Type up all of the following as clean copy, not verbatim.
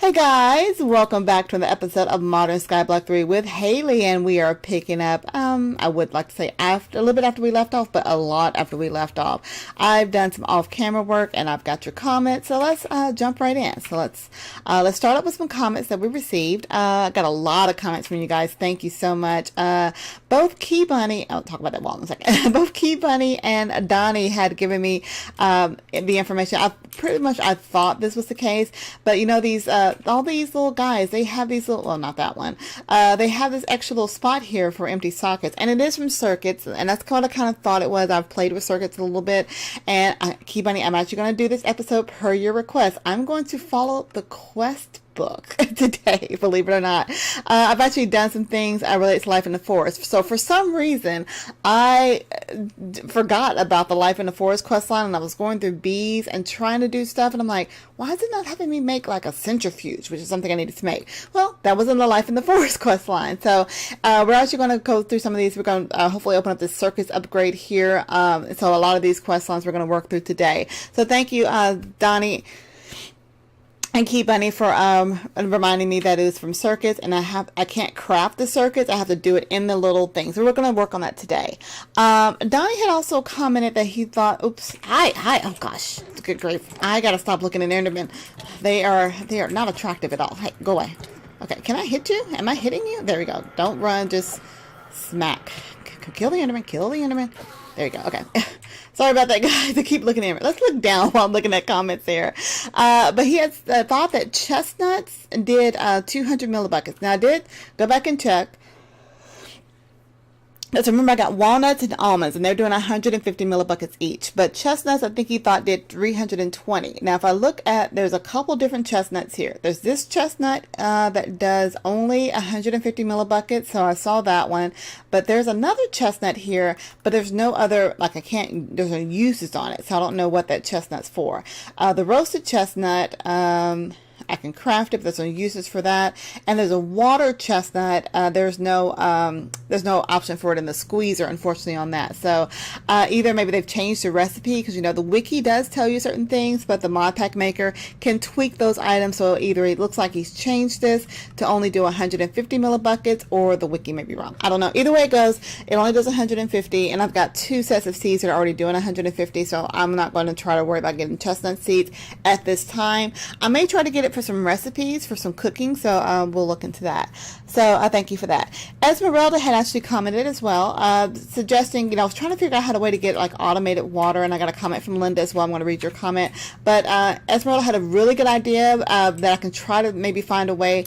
Hey guys, welcome back to the episode of Modern Skyblock 3 with Haliee, and we are picking up, I would like to say a little bit after we left off, but a lot after we left off. I've done some off-camera work and I've got your comments, so let's jump right in. So let's start up with some comments that we received. I got a lot of comments from you guys. Thank you so much. Both Key Bunny, I'll talk about that in a second. Both Key Bunny and Donnie had given me the information. I thought this was the case, but you know, these all these little guys, they have these little, well, not that one, they have this extra little spot here for empty sockets, and it is from circuits, and that's what I kind of thought it was. I've played with circuits a little bit, and Key Bunny, I'm actually going to do this episode per your request. I'm going to follow the quest book today, believe it or not. I've actually done some things related to life in the forest. So for some reason, I forgot about the life in the forest quest line, and I was going through bees and trying to do stuff, and I'm like, why is it not having me make like a centrifuge, which is something I needed to make? Well, that was in the life in the forest quest line. So we're actually going to go through some of these. We're going to hopefully open up this circus upgrade here. So a lot of these quest lines we're going to work through today. So thank you, Donnie and Key Bunny, for reminding me that it is from circuits, and I can't craft the circuits. I have to do it in the little things. So we're going to work on that today. Donnie had also commented that he thought, oops, hi, oh gosh, good grief, I gotta stop looking at Endermen. They are not attractive at all. Hey, go away. Okay, can I hit you? Am I hitting you? There we go. Don't run, just smack. Kill the Enderman. Kill the Enderman. There you go. Okay. Sorry about that, guys. I keep looking at it. Let's look down while I'm looking at comments here. But he had thought that chestnuts did 200 millibuckets. Now, I did go back and check. So remember, I got walnuts and almonds, and they're doing 150 millibuckets each. But chestnuts, I think he thought did 320. Now, if I look at, there's a couple different chestnuts here. There's this chestnut that does only 150 millibuckets, so I saw that one. But there's another chestnut here, but there's no other, like there's no uses on it, so I don't know what that chestnut's for. The roasted chestnut, I can craft it, but there's no uses for that. And there's a water chestnut. There's no option for it in the squeezer, unfortunately, on that. So either maybe they've changed the recipe, because you know the wiki does tell you certain things, but the mod pack maker can tweak those items. So either it looks like he's changed this to only do 150 millibuckets, or the wiki may be wrong. I don't know. Either way it goes, it only does 150, and I've got 2 sets of seeds that are already doing 150. So I'm not going to try to worry about getting chestnut seeds at this time. I may try to get it for some recipes for some cooking, so we'll look into that. So I thank you for that. Esmeralda had actually commented as well, suggesting, I was trying to figure out how to way to get like automated water, and I got a comment from Linda as well. I'm going to read your comment, but Esmeralda had a really good idea that I can try to maybe find a way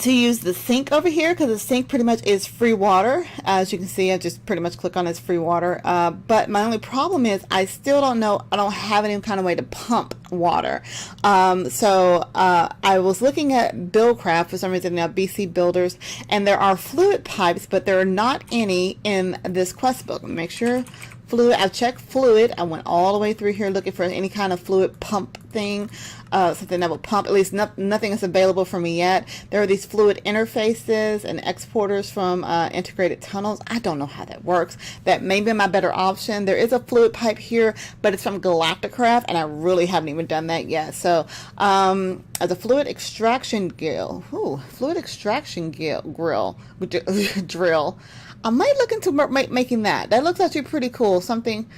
to use the sink over here, because the sink pretty much is free water. As you can see, I just pretty much click on this free water. But my only problem is I still don't know, I don't have any kind of way to pump water. So I was looking at Buildcraft for some reason, now BC Builders, and there are fluid pipes, but there are not any in this quest book. Make sure fluid, I've checked fluid. I went all the way through here looking for any kind of fluid pump thing, something that will pump. At least nothing is available for me yet. There are these fluid interfaces and exporters from integrated tunnels. I don't know how that works. That may be my better option. There is a fluid pipe here, but it's from Galacticraft, and I really haven't even done that yet. So as a fluid extraction grill, drill. I might look into making that. That looks actually pretty cool. Something,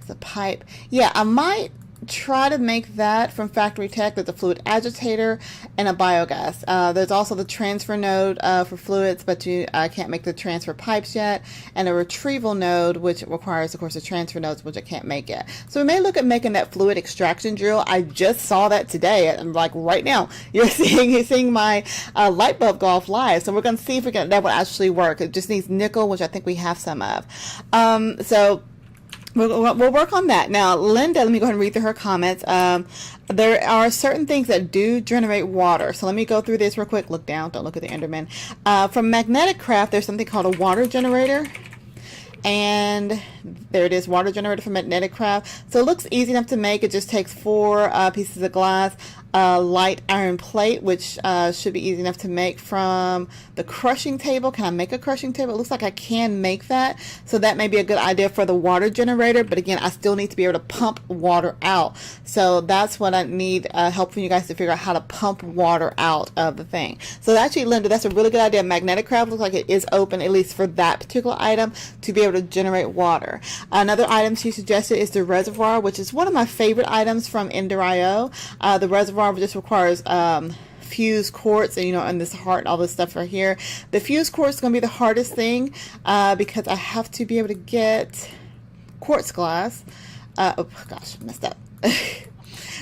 it's a pipe. Yeah, I might try to make that from Factory Tech. There's a fluid agitator and a biogas. There's also the transfer node for fluids, but I can't make the transfer pipes yet, and a retrieval node, which requires, of course, the transfer nodes, which I can't make yet. So we may look at making that fluid extraction drill. I just saw that today, and like right now, you're seeing my light bulb go off live. So we're going to see if that will actually work. It just needs nickel, which I think we have some of. So we'll work on that. Now, Linda, let me go ahead and read through her comments. There are certain things that do generate water. So let me go through this real quick. Look down. Don't look at the Enderman. From Magnetic Craft, there's something called a water generator. And there it is, water generator for magnetic craft. So it looks easy enough to make. It just takes 4 pieces of glass, light iron plate, which should be easy enough to make from the crushing table. Can I make a crushing table? It looks like I can make that. So that may be a good idea for the water generator. But again, I still need to be able to pump water out. So that's what I need help from you guys to figure out how to pump water out of the thing. So actually, Linda, that's a really good idea. Magnetic craft looks like it is open, at least for that particular item, to be able to generate water. Another item she suggested is the reservoir, which is one of my favorite items from Ender.io. The reservoir just requires fused quartz, and and this heart, all this stuff right here. The fused quartz is going to be the hardest thing because I have to be able to get quartz glass. Oh gosh, messed up.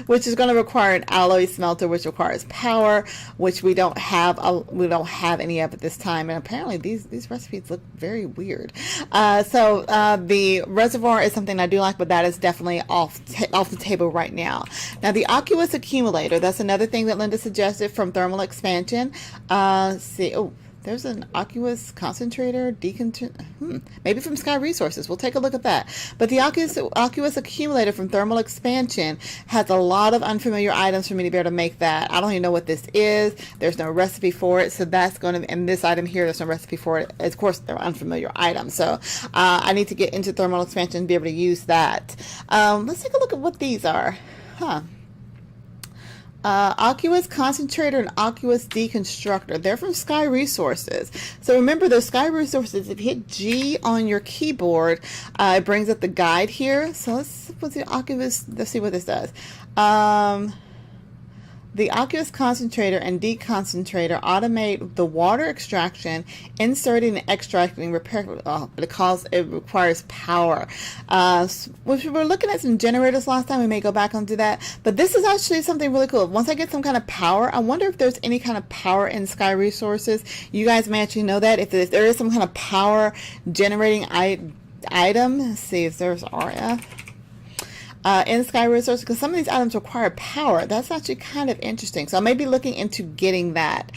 Which is going to require an alloy smelter, which requires power, which we don't have. We don't have any of at this time, and apparently these recipes look very weird. So the reservoir is something I do like, but that is definitely off the table right now. Now the aqueous accumulator, that's another thing that Linda suggested from thermal expansion. Let's see. Oh, there's an aqueous concentrator, maybe from Sky Resources. We'll take a look at that. But the aqueous accumulator from thermal expansion has a lot of unfamiliar items for me to be able to make that. I don't even know what this is. There's no recipe for it. So that's going to, and this item here, there's no recipe for it. Of course, they're unfamiliar items. So I need to get into thermal expansion and be able to use that. Let's take a look at what these are. Aqueous concentrator and aqueous deconstructor. They're from Sky Resources. So remember those Sky Resources, if you hit G on your keyboard, it brings up the guide here. So let's put the aqueous, let's see what this does. The aqueous concentrator and deconcentrator automate the water extraction, inserting and extracting, repair, but it requires power. We were looking at some generators last time. We may go back and do that. But this is actually something really cool. Once I get some kind of power, I wonder if there's any kind of power in Sky Resources. You guys may actually know that. If there is some kind of power generating item, let's see if there's RF. In Sky Resources, because some of these items require power. That's actually kind of interesting. So I may be looking into getting that.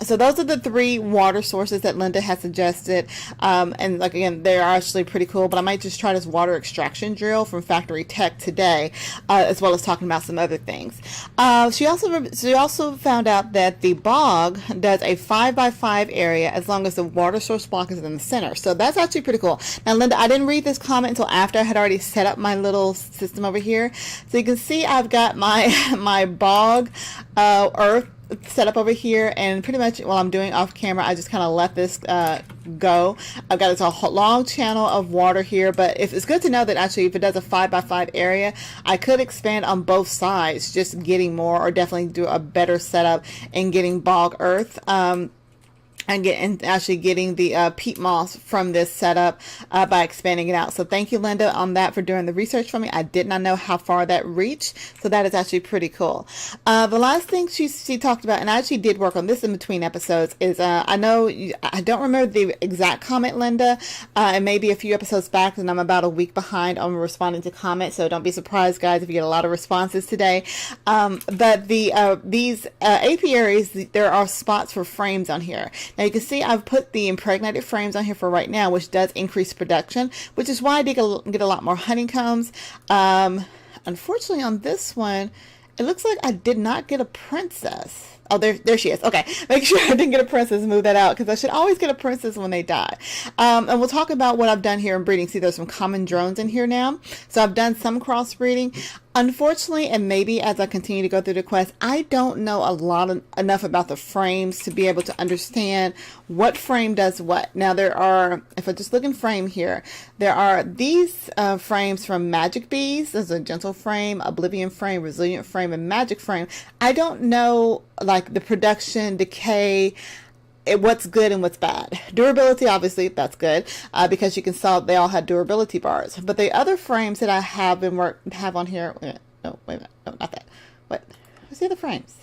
So those are the 3 water sources that Linda has suggested. And like again, they're actually pretty cool, but I might just try this water extraction drill from Factory Tech today, as well as talking about some other things. She also found out that the bog does a 5x5 area as long as the water source block is in the center. So that's actually pretty cool. Now, Linda, I didn't read this comment until after I had already set up my little system over here. So you can see I've got my bog earth set up over here, and pretty much while I'm doing off camera, I just kind of let this go. I've got a long channel of water here, but it's good to know that actually if it does a 5x5 area, I could expand on both sides, just getting more, or definitely do a better setup in getting bog earth. And actually getting the peat moss from this setup by expanding it out. So thank you, Linda, on that for doing the research for me. I did not know how far that reached, so that is actually pretty cool. The last thing she talked about, and I actually did work on this in between episodes, is I don't remember the exact comment, Linda. It may be a few episodes back, and I'm about a week behind on responding to comments, so don't be surprised, guys, if you get a lot of responses today. But these apiaries, there are spots for frames on here. Now you can see I've put the impregnated frames on here for right now, which does increase production, which is why I did get a lot more honeycombs. Unfortunately on this one, it looks like I did not get a princess. Oh, there she is. Okay, make sure I didn't get a princess. Move that out, because I should always get a princess when they die. And we'll talk about what I've done here in breeding. See, there's some common drones in here now. So I've done some crossbreeding. Unfortunately, and maybe as I continue to go through the quest, I don't know enough about the frames to be able to understand what frame does what. Now there are, if I just look in frame here, there are these frames from Magic Bees. There's a gentle frame, oblivion frame, resilient frame, and magic frame. I don't know like the production, decay, what's good and what's bad. Durability, obviously, that's good because you can saw they all had durability bars. But the other frames that I have on here, wait a minute, no, not that. What's the other frames?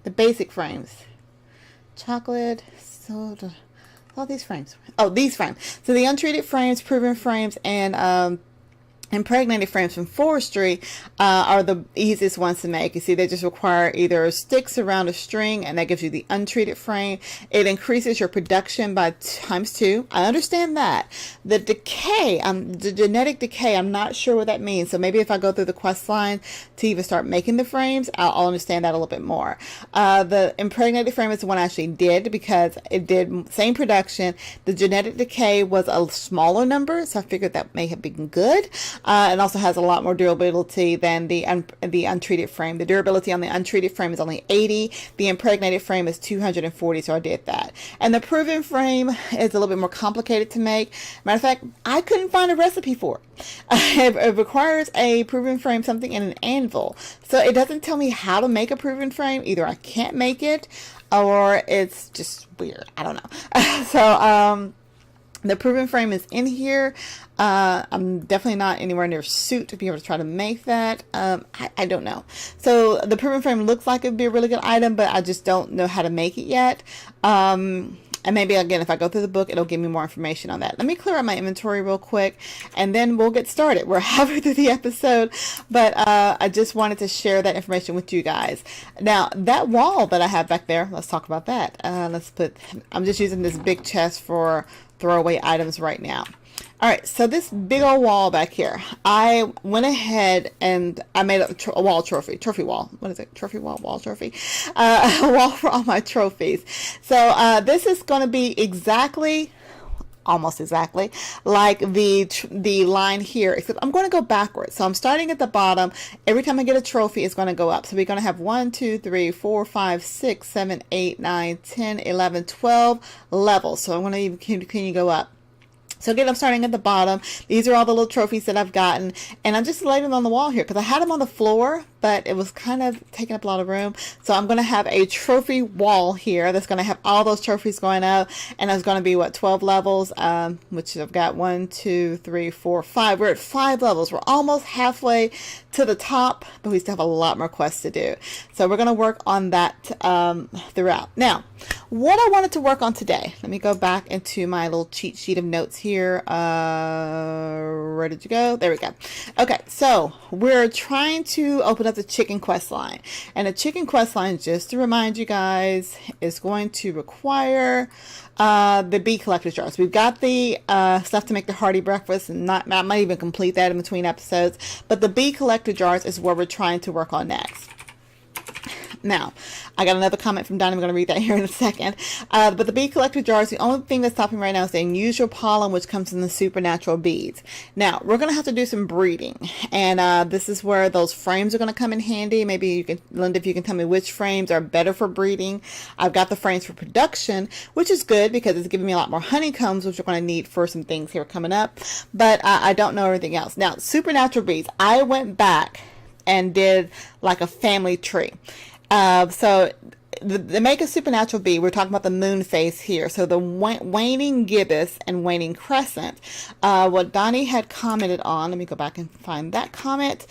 The basic frames. Chocolate, soda, all these frames. Oh, these frames. So the untreated frames, proven frames, and impregnated frames from forestry are the easiest ones to make. You see, they just require either sticks around a string, and that gives you the untreated frame. It increases your production by ×2. I understand that. The decay, the genetic decay, I'm not sure what that means. So maybe if I go through the quest line to even start making the frames, I'll understand that a little bit more. The impregnated frame is the one I actually did because it did same production. The genetic decay was a smaller number, so I figured that may have been good. It also has a lot more durability than the untreated frame. The durability on the untreated frame is only 80. The impregnated frame is 240, so I did that. And the proven frame is a little bit more complicated to make. Matter of fact, I couldn't find a recipe for it. It requires a proven frame, something in an anvil. So it doesn't tell me how to make a proven frame. Either I can't make it or it's just weird. I don't know. So, the proven frame is in here. I'm definitely not anywhere near suit to be able to try to make that. I don't know. So the proven frame looks like it would be a really good item, but I just don't know how to make it yet. And maybe, again, if I go through the book, it'll give me more information on that. Let me clear out my inventory real quick, and then we'll get started. We're halfway through the episode, but I just wanted to share that information with you guys. Now, that wall that I have back there, let's talk about that. I'm just using this big chest for throwaway items right now. All right, so this big old wall back here, I went ahead and I made a wall trophy wall. What is it? Trophy wall, wall trophy. A wall for all my trophies. So this is going to be almost exactly like the line here, except I'm going to go backwards. So I'm starting at the bottom. Every time I get a trophy, it's going to go up. So we're going to have 1, 2, 3, 4, 5, 6, 7, 8, 9, 10, 11, 12 levels. So I'm going to even continue to go up. So again, I'm starting at the bottom. These are all the little trophies that I've gotten, and I'm just laying them on the wall here because I had them on the floor, but it was kind of taking up a lot of room. So I'm going to have a trophy wall here that's going to have all those trophies going up, and it's going to be, 12 levels, which I've got 1, 2, 3, 4, 5. We're at 5 levels. We're almost halfway to the top, but we still have a lot more quests to do. So we're going to work on that throughout. Now, what I wanted to work on today, let me go back into my little cheat sheet of notes here. Where did you go? There we go. Okay, so we're trying to open up the chicken quest line. And the chicken quest line, just to remind you guys, is going to require the bee collector jars. We've got the stuff to make the hearty breakfast, and I might even complete that in between episodes. But the bee collector jars is what we're trying to work on next. Now, I got another comment from Donnie. I'm going to read that here in a second. But the bee collector jars, the only thing that's stopping right now is the unusual pollen, which comes in the supernatural beads. Now, we're going to have to do some breeding. And this is where those frames are going to come in handy. Maybe you can, Linda, if you can tell me which frames are better for breeding. I've got the frames for production, which is good because it's giving me a lot more honeycombs, which we're going to need for some things here coming up. But I don't know everything else. Now, supernatural beads. I went back and did like a family tree. So the make a supernatural bee, we're talking about the moon phase here. So the waning gibbous and waning crescent. What Donnie had commented on, let me go back and find that comment,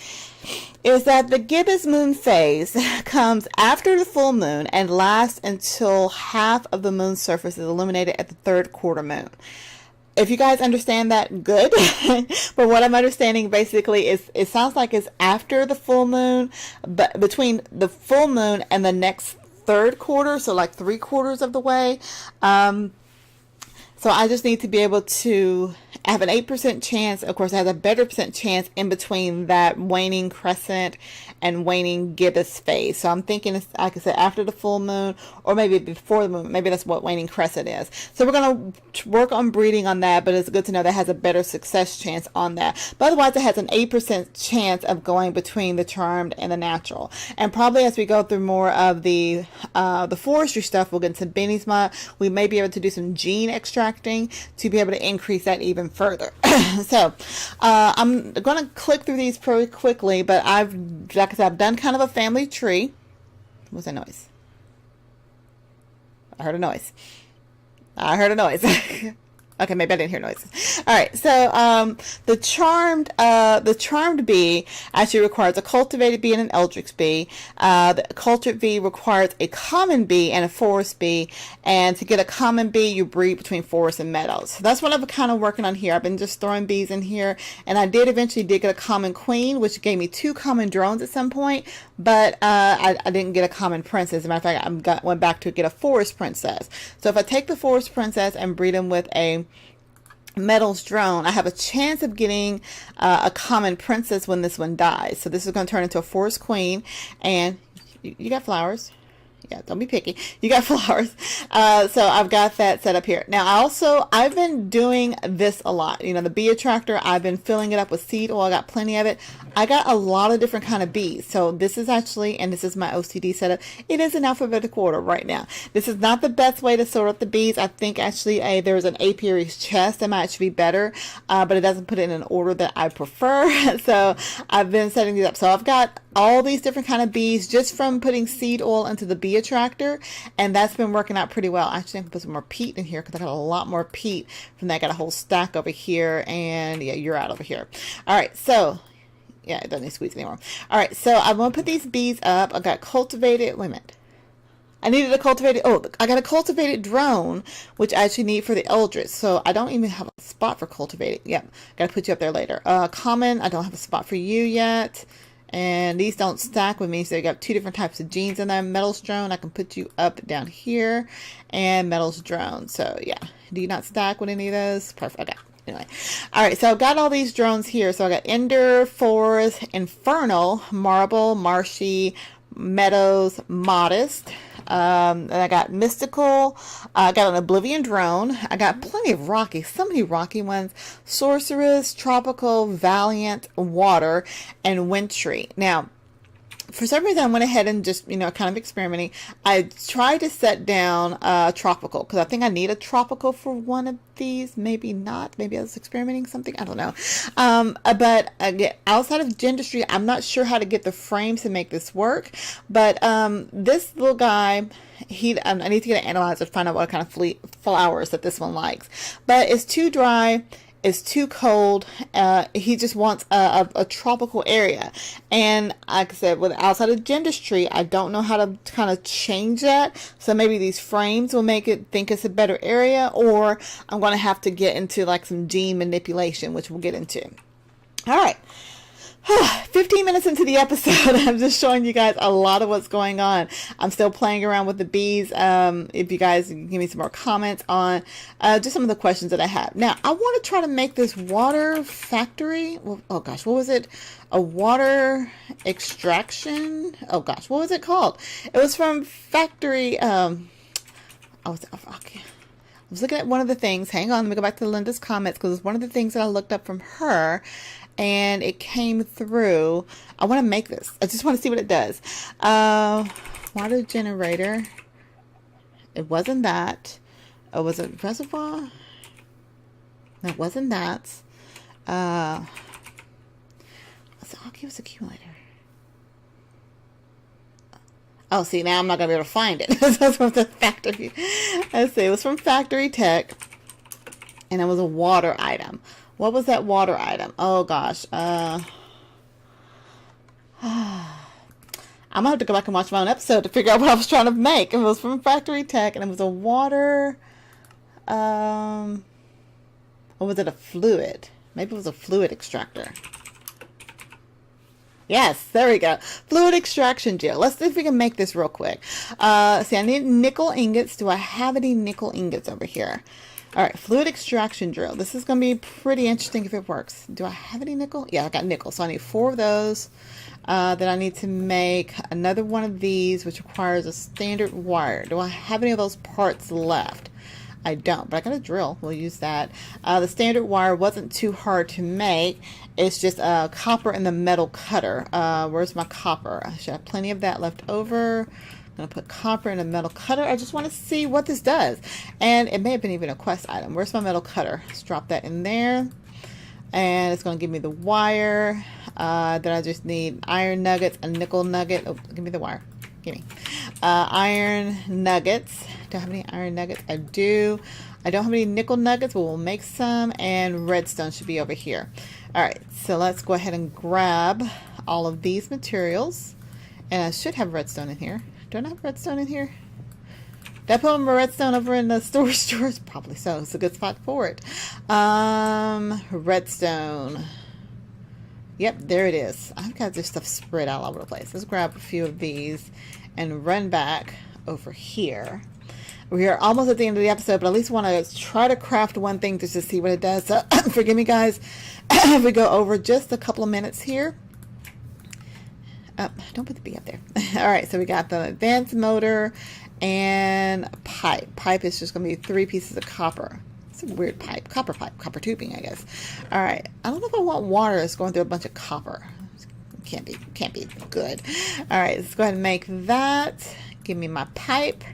is that the gibbous moon phase comes after the full moon and lasts until half of the moon's surface is illuminated at the 3rd quarter moon. If you guys understand that, good. But what I'm understanding basically is it sounds like it's after the full moon, but between the full moon and the next 3rd quarter, so like 3/4 of the way. So I just need to be able to have an 8% chance. Of course, I have a better percent chance in between that waning crescent and waning gibbous phase. So I'm thinking, like I said, after the full moon or maybe before the moon. Maybe that's what waning crescent is. So we're going to work on breeding on that, but it's good to know that has a better success chance on that. But otherwise, it has an 8% chance of going between the charmed and the natural. And probably as we go through more of the forestry stuff, we'll get into Benny's Mutt. We may be able to do some gene extracting to be able to increase that even further. So I'm going to click through these pretty quickly, but like I said, I've done kind of a family tree. What was that noise? I heard a noise. Okay, maybe I didn't hear noises. All right, so the charmed bee actually requires a cultivated bee and an eldritch bee. The cultured bee requires a common bee and a forest bee. And to get a common bee, you breed between forest and meadows. So that's what I'm kind of working on here. I've been just throwing bees in here, and I did eventually get a common queen, which gave me 2 common drones at some point. But I didn't get a common princess. As a matter of fact, went back to get a forest princess. So if I take the forest princess and breed them with a Meadows drone, I have a chance of getting a common princess when this one dies. So this is going to turn into a forest queen. And you got flowers. Yeah, don't be picky. You got flowers. So I've got that set up here. Now, I've been doing this a lot. You know, the bee attractor, I've been filling it up with seed oil. I got plenty of it. I got a lot of different kind of bees. So this is actually, and this is my OCD setup. It is in alphabetical order right now. This is not the best way to sort up the bees. I think actually there's an apiary's chest that might actually be better, but it doesn't put it in an order that I prefer. So I've been setting these up. So I've got all these different kind of bees just from putting seed oil into the bee attractor, and that's been working out pretty well. Actually, I can put some more peat in here because I got a lot more peat from that. I got a whole stack over here, and yeah, you're out over here. All right, so yeah, it doesn't need squeeze anymore. All right, so I'm gonna put these bees up. I got cultivated. Wait a minute. I needed a cultivated. Oh, I got a cultivated drone, which I actually need for the eldritch. So I don't even have a spot for cultivated. Yep, got to put you up there later. Common. I don't have a spot for you yet. And these don't stack with me, so you got 2 different types of genes in there. Metals drone, I can put you up down here, and metals drone. So yeah, do you not stack with any of those? Perfect. Okay. Anyway, all right. So I've got all these drones here. So I got Ender, Forest, Infernal, Marble, Marshy, Meadows, Modest. And I got Mystical. I got an Oblivion drone. I got plenty of rocky, so many rocky ones. Sorceress, Tropical, Valiant, Water, and Wintry. Now, for some reason, I went ahead and just, kind of experimenting. I tried to set down Tropical because I think I need a Tropical for one of these. Maybe not. Maybe I was experimenting something. I don't know. But again, outside of Gendistry, I'm not sure how to get the frames to make this work. But this little guy, I need to get an analyzer to find out what kind of flowers that this one likes. But it's too dry. It's too cold. He just wants a tropical area. And like I said, with outside of Gendistry, I don't know how to kind of change that. So maybe these frames will make it think it's a better area, or I'm going to have to get into like some gene manipulation, which we'll get into. All right. 15 minutes into the episode, I'm just showing you guys a lot of what's going on. I'm still playing around with the bees. If you guys give me some more comments on just some of the questions that I have. Now, I want to try to make this water factory. Oh gosh, what was it? A water extraction? Oh gosh, what was it called? It was from factory. I was looking at one of the things. Hang on, let me go back to Linda's comments because it's one of the things that I looked up from her. And it came through. I want to make this. I just want to see what it does. Water generator. It wasn't that. Oh, was it reservoir? No, it wasn't that. Okay, it was accumulator. Oh, see, now I'm not going to be able to find it. That's from the factory. Let's see. It was from Factory Tech. And it was a water item. What was that water item? Oh, gosh. I'm going to have to go back and watch my own episode to figure out what I was trying to make. It was from Factory Tech, and it was a water... or was it a fluid? Maybe it was a fluid extractor. Yes, there we go. Fluid extraction gel. Let's see if we can make this real quick. See, I need nickel ingots. Do I have any nickel ingots over here? All right, fluid extraction drill. This is going to be pretty interesting if it works. Do I have any nickel? Yeah, I got nickel. So I need 4 of those. Then I need to make another one of these, which requires a standard wire. Do I have any of those parts left? I don't, but I got a drill. We'll use that. The standard wire wasn't too hard to make. It's just copper in the metal cutter. Where's my copper? I should have plenty of that left over. I'm going to put copper in a metal cutter. I just want to see what this does. And it may have been even a quest item. Where's my metal cutter? Let's drop that in there. And it's going to give me the wire. Then I just need iron nuggets, a nickel nugget. Oh, give me the wire. Give me. Iron nuggets. Do I have any iron nuggets? I do. I don't have any nickel nuggets, but we'll make some, and redstone should be over here. All right, so let's go ahead and grab all of these materials, and I should have redstone in here. Do I not have redstone in here? Did I put my redstone over in the storage? Probably so. It's a good spot for it. Redstone. Yep, there it is. I've got this stuff spread all over the place. Let's grab a few of these and run back over here. We are almost at the end of the episode, but at least want to try to craft one thing just to see what it does. So forgive me, guys, if we go over just a couple of minutes here. Don't put the B up there. All right, so we got the advanced motor and pipe. Pipe is just going to be 3 pieces of copper. It's a weird pipe. Copper tubing, I guess. All right, I don't know if I want water that's going through a bunch of copper. Can't be good. All right, let's go ahead and make that. Give me my pipe.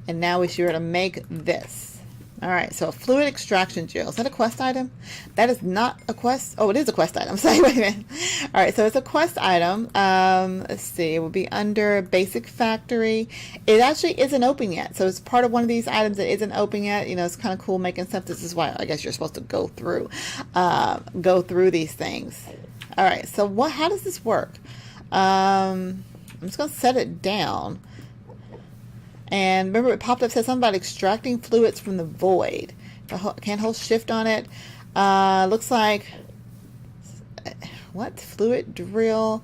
And now we're sure to make this. All right, so a fluid extraction drill. Is that a quest item? That is not a quest. Oh, it is a quest item. Sorry, wait a minute. All right, so it's a quest item. Let's see. It will be under basic factory. It actually isn't open yet. So it's part of one of these items that isn't open yet. You know, it's kind of cool making stuff. This is why I guess you're supposed to go through these things. All right, so how does this work? I'm just going to set it down. And remember, it popped up, said something about extracting fluids from the void. Can't hold shift on it. Looks like, what? Fluid drill.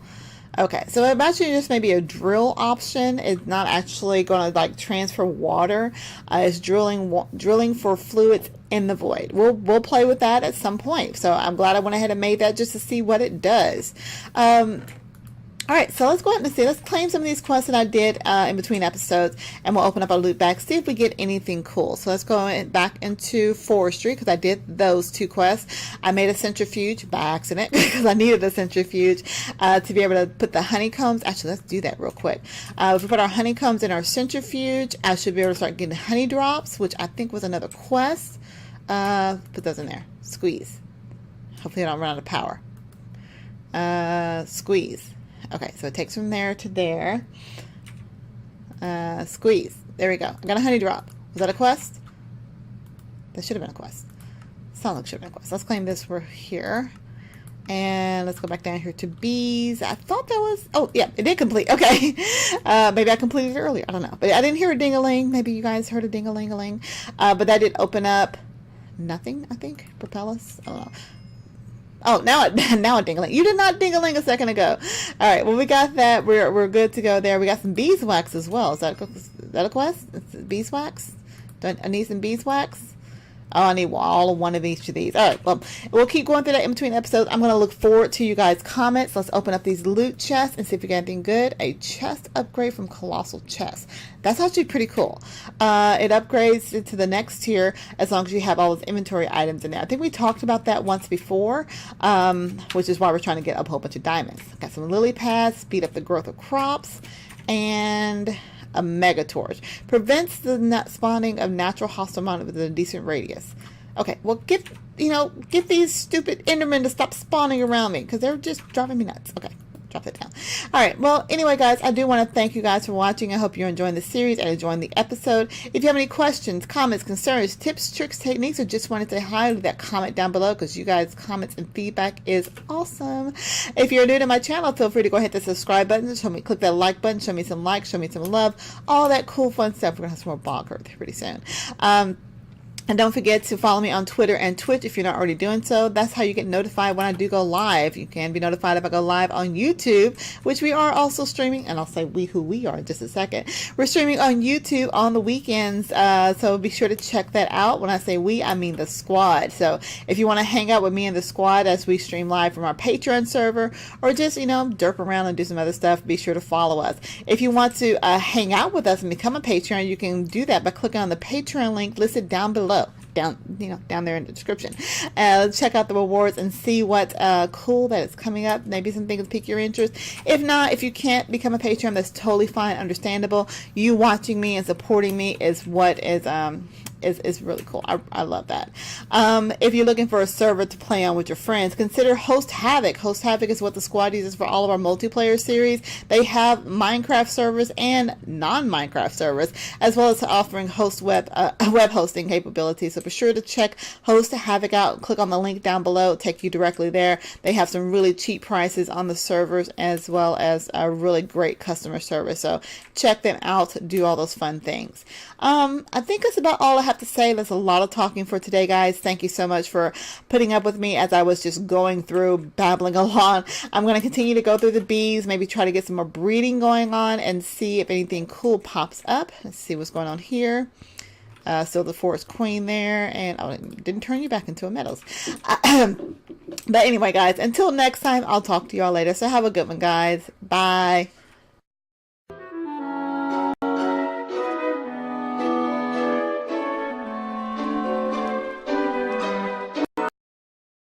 Okay, so it actually just maybe a drill option. It's not actually going to like transfer water. It's drilling for fluids in the void. We'll play with that at some point. So I'm glad I went ahead and made that just to see what it does. All right, so let's go ahead and see. Let's claim some of these quests that I did in between episodes, and we'll open up our loot bag, see if we get anything cool. So let's go back into forestry, because I did those 2 quests. I made a centrifuge by accident, because I needed a centrifuge to be able to put the honeycombs. Actually, let's do that real quick. If we put our honeycombs in our centrifuge, I should be able to start getting honey drops, which I think was another quest. Put those in there. Squeeze. Hopefully I don't run out of power. Squeeze. Okay, so it takes from there to there. Squeeze. There we go. I got a honey drop. Was that a quest? That should have been a quest. Sound like it should have been a quest. Let's claim this. We're here. And let's go back down here to bees. I thought that was... Oh, yeah, it did complete. Okay. Maybe I completed it earlier. I don't know. But I didn't hear a ding-a-ling. Maybe you guys heard a ding-a-ling-a-ling. But that did open up nothing, I think. Propel us. I don't know. Oh, now it ding-a-ling. You did not ding-a-ling a second ago. All right, well, we got that. We're good to go there. We got some beeswax as well. Is that a quest? It's beeswax? I need some beeswax? Oh, I need all of one of each of these. All right, well, we'll keep going through that in between episodes. I'm going to look forward to you guys' comments. Let's open up these loot chests and see if we get anything good. A chest upgrade from Colossal Chest. That's actually pretty cool. It upgrades to the next tier as long as you have all those inventory items in there. I think we talked about that once before, which is why we're trying to get a whole bunch of diamonds. Got some lily pads, speed up the growth of crops, and... a mega torch prevents the spawning of natural hostile monsters within a decent radius. Okay, well, get these stupid Endermen to stop spawning around me, because they're just driving me nuts. Okay, drop that down. All right, well, anyway, guys, I do want to thank you guys for watching. I hope you're enjoying the series and enjoying the episode. If you have any questions, comments, concerns, tips, tricks, techniques, or just want to say hi, leave that comment down below, because you guys' comments and feedback is awesome. If you're new to my channel, feel free to go hit the subscribe button. Click that like button. Show me some likes. Show me some love. All that cool, fun stuff. We're going to have some more bonkers pretty soon. And don't forget to follow me on Twitter and Twitch if you're not already doing so. That's how you get notified when I do go live. You can be notified if I go live on YouTube, which we are also streaming. And I'll say who we are in just a second. We're streaming on YouTube on the weekends. So be sure to check that out. When I say we, I mean the squad. So if you want to hang out with me and the squad as we stream live from our Patron server, or just, derp around and do some other stuff, be sure to follow us. If you want to hang out with us and become a Patron, you can do that by clicking on the Patreon link listed down below. Down there in the description. Check out the rewards and see what cool that is coming up. Maybe some things pique your interest. If not, if you can't become a patron, that's totally fine, understandable. You watching me and supporting me is what is is really cool. I love that. If you're looking for a server to play on with your friends, consider Host Havoc. Host Havoc is what the squad uses for all of our multiplayer series. They have Minecraft servers and non-Minecraft servers, as well as offering web hosting capabilities. So be sure to check Host Havoc out. Click on the link down below. It'll take you directly there. They have some really cheap prices on the servers, as well as a really great customer service. So check them out. Do all those fun things. I think that's about all I have to say. That's a lot of talking for today, guys. Thank you so much for putting up with me as I was just going through, babbling along. I'm going to continue to go through the bees, maybe try to get some more breeding going on and see if anything cool pops up. Let's see what's going on here. Still the forest queen there, and oh, it didn't turn you back into a meadows. But anyway, guys, until next time, I'll talk to y'all later. So have a good one, guys. Bye.